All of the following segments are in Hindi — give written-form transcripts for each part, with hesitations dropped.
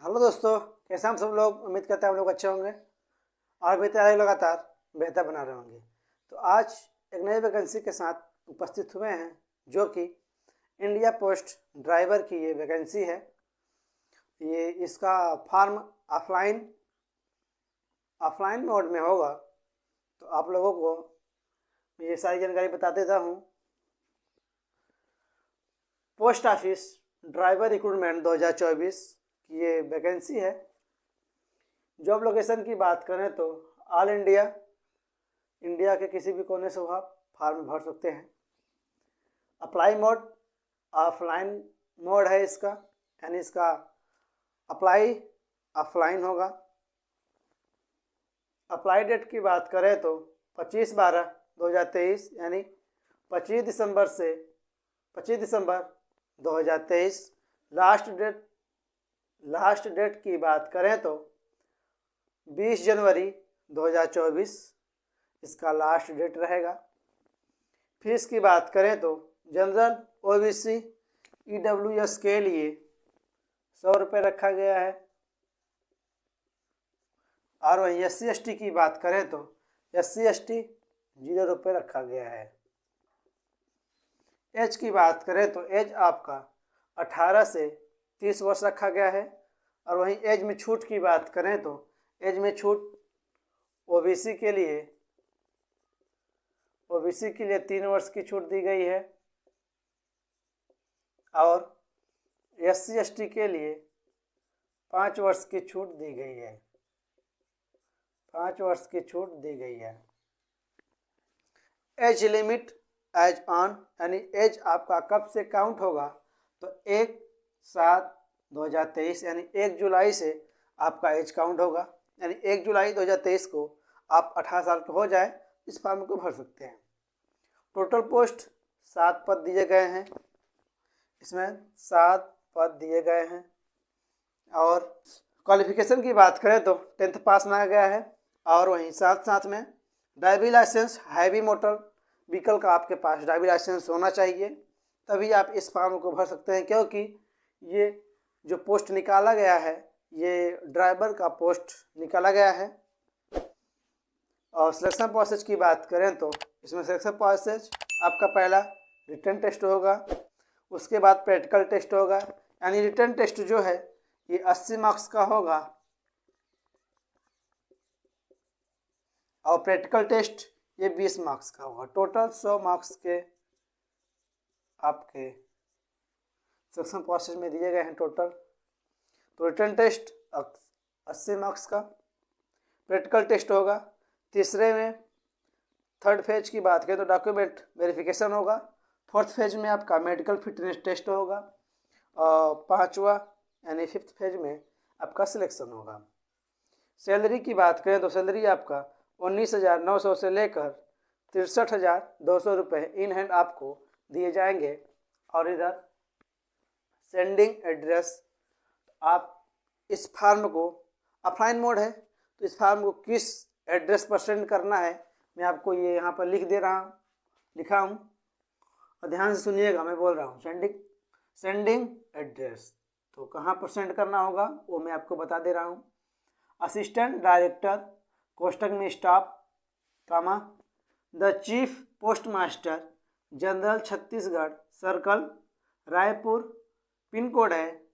हेलो दोस्तों, कैसे हम सब लोग। उम्मीद करते हैं हम लोग अच्छे होंगे और भी तैयारी लगातार बेहतर बना रहे होंगे। तो आज एक नई वैकेंसी के साथ उपस्थित हुए हैं, जो कि इंडिया पोस्ट ड्राइवर की ये वैकेंसी है। ये इसका फॉर्म ऑफलाइन मोड में होगा। तो आप लोगों को ये सारी जानकारी बता देता हूँ। पोस्ट ऑफिस ड्राइवर रिक्रूटमेंट 2024 की ये वैकेंसी है। जॉब लोकेशन की बात करें तो ऑल इंडिया के किसी भी कोने से आप फॉर्म भर सकते हैं। अप्लाई मोड ऑफलाइन मोड है इसका, यानी इसका अप्लाई ऑफलाइन होगा। अप्लाई डेट की बात करें तो 25/12/2023 यानी 25 दिसंबर 2023। लास्ट डेट की बात करें तो 20 जनवरी 2024 इसका लास्ट डेट रहेगा। फीस की बात करें तो जनरल, ओबीसी, ईडब्ल्यूएस के लिए 100 रुपये रखा गया है। और वहीं SC/ST की बात करें तो SC/ST 0 रुपये रखा गया है। एज की बात करें तो एज आपका 18 से 30 वर्ष रखा गया है। और वहीं एज में छूट की बात करें तो एज में छूट ओबीसी के लिए 3 वर्ष की छूट दी गई है और SC/ST के लिए 5 वर्ष की छूट दी गई है। 5 वर्ष की छूट दी गई है। एज लिमिट एज ऑन, यानी एज आपका कब से काउंट होगा तो 1/7/2023 यानी 1 जुलाई से आपका एज काउंट होगा। यानी 1 जुलाई 2023 को आप 18 साल के हो जाए इस फॉर्म को भर सकते हैं। टोटल पोस्ट 7 पद दिए गए हैं। इसमें 7 पद दिए गए हैं। और क्वालिफिकेशन की बात करें तो 10th पास मांगा गया है। और वहीं साथ में driving license, heavy motor vehicle का आपके पास ड्राइविंग लाइसेंस होना चाहिए, तभी आप इस फॉर्म को भर सकते हैं। क्योंकि ये जो पोस्ट निकाला गया है, ये ड्राइवर का पोस्ट निकाला गया है। और सिलेक्शन प्रोसेस की बात करें तो इसमें सिलेक्शन प्रोसेस आपका पहला रिटन टेस्ट होगा, उसके बाद प्रैक्टिकल टेस्ट होगा। यानी रिटन टेस्ट जो है ये 80 मार्क्स का होगा और प्रैक्टिकल टेस्ट ये 20 मार्क्स का होगा। टोटल 100 मार्क्स के आपके सिलेक्शन प्रोसेस में दिए गए हैं टोटल। तो रिटन टेस्ट 80 मार्क्स का, प्रैक्टिकल टेस्ट होगा। तीसरे में थर्ड फेज की बात करें तो डॉक्यूमेंट वेरिफिकेशन होगा। फोर्थ फेज में आपका मेडिकल फिटनेस टेस्ट होगा। और पांचवा यानी 5th फेज में आपका सिलेक्शन होगा। सैलरी की बात करें तो सैलरी आपका 19,900 से लेकर 63,200 रुपये इन हैंड आपको दिए जाएंगे। और इधर सेंडिंग एड्रेस, आप इस फॉर्म को ऑफलाइन मोड है तो इस फॉर्म को किस एड्रेस पर सेंड करना है मैं आपको ये यहाँ पर लिखा हूँ और ध्यान से सुनिएगा, मैं बोल रहा हूँ सेंडिंग एड्रेस। तो कहाँ पर सेंड करना होगा वो मैं आपको बता दे रहा हूँ। असिस्टेंट डायरेक्टर कोष्टक में staff comma the chief post master general Chhattisgarh circle Raipur, pin code है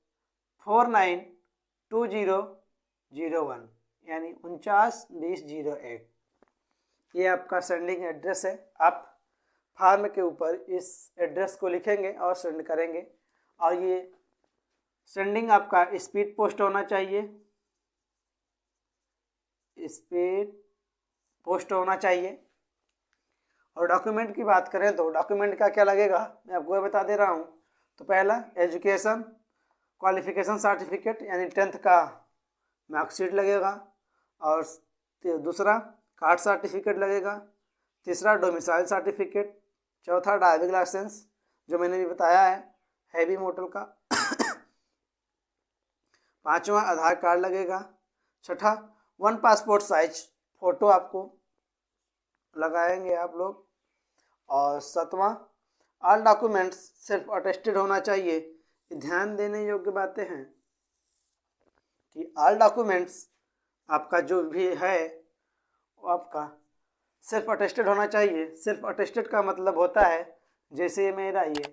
492001 यानी 492001। ये आपका सेंडिंग एड्रेस है। आप फॉर्म के ऊपर इस एड्रेस को लिखेंगे और सेंड करेंगे। और ये सेंडिंग आपका स्पीड पोस्ट होना चाहिए, स्पीड पोस्ट होना चाहिए। और डॉक्यूमेंट की बात करें तो डॉक्यूमेंट का क्या लगेगा मैं आपको बता दे रहा हूँ। तो पहला एजुकेशन क्वालिफिकेशन सर्टिफिकेट यानी 10th का मार्कशीट लगेगा। और दूसरा कास्ट सर्टिफिकेट लगेगा। तीसरा डोमिसाइल सर्टिफिकेट। चौथा ड्राइविंग लाइसेंस जो मैंने भी बताया है हैवी मोटर का। पांचवा आधार कार्ड लगेगा। छठा 1 पासपोर्ट साइज फ़ोटो आपको लगाएंगे आप लोग। और 7वां ऑल डॉक्यूमेंट्स सेल्फ अटेस्टेड होना चाहिए। ध्यान देने योग्य बातें हैं। कि ऑल डॉक्यूमेंट्स आपका जो भी है वो आपका सेल्फ अटेस्टेड होना चाहिए। सेल्फ अटेस्टेड का मतलब होता है जैसे मेरा ये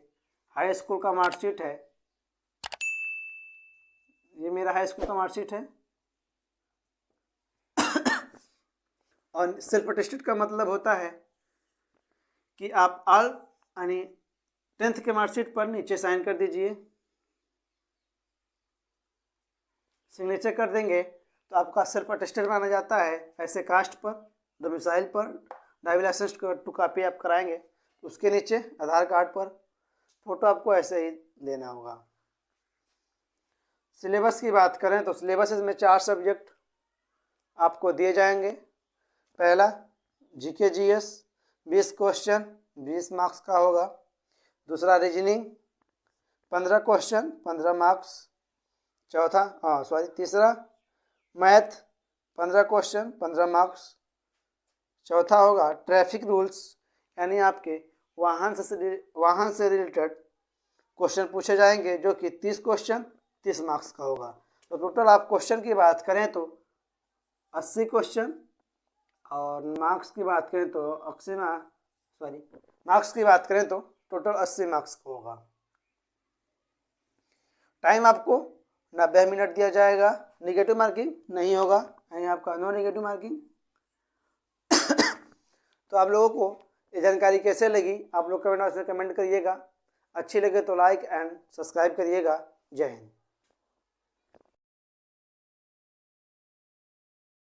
हाई स्कूल का मार्कशीट है, ये मेरा हाई स्कूल का मार्कशीट है, और सेल्फ अटेस्टेड का मतलब होता है कि आप ऑल यानी 10th के मार्कशीट पर नीचे साइन कर दीजिए। सिग्नेचर कर देंगे तो आपका सेल्फ अटेस्टेड माना जाता है। ऐसे कास्ट पर, डोमिसाइल पर ड्राइविंग लाइसेंस टू कॉपी आप कराएंगे तो उसके नीचे आधार कार्ड पर फोटो आपको ऐसे ही देना होगा। सिलेबस की बात करें तो सिलेबस में 4 सब्जेक्ट आपको दिए जाएंगे। पहला जीके जीएस 20 क्वेश्चन 20 मार्क्स का होगा। दूसरा रीजनिंग 15 क्वेश्चन 15 मार्क्स। तीसरा मैथ 15 क्वेश्चन 15 मार्क्स। चौथा होगा ट्रैफिक रूल्स, यानी आपके वाहन से रिलेटेड क्वेश्चन पूछे जाएंगे जो कि 30 क्वेश्चन 30 मार्क्स का होगा। तो टोटल आप क्वेश्चन की बात करें तो 80 क्वेश्चन, और मार्क्स की बात करें तो मार्क्स की बात करें तो टोटल 80 मार्क्स का होगा। टाइम आपको 90 मिनट दिया जाएगा। निगेटिव मार्किंग नहीं होगा, यानी आपका नो निगेटिव मार्किंग। तो आप लोगों को ये जानकारी कैसे लगी आप लोग कमेंट बॉक्स में कमेंट करिएगा। अच्छी लगे तो लाइक एंड सब्सक्राइब करिएगा। जय हिंद।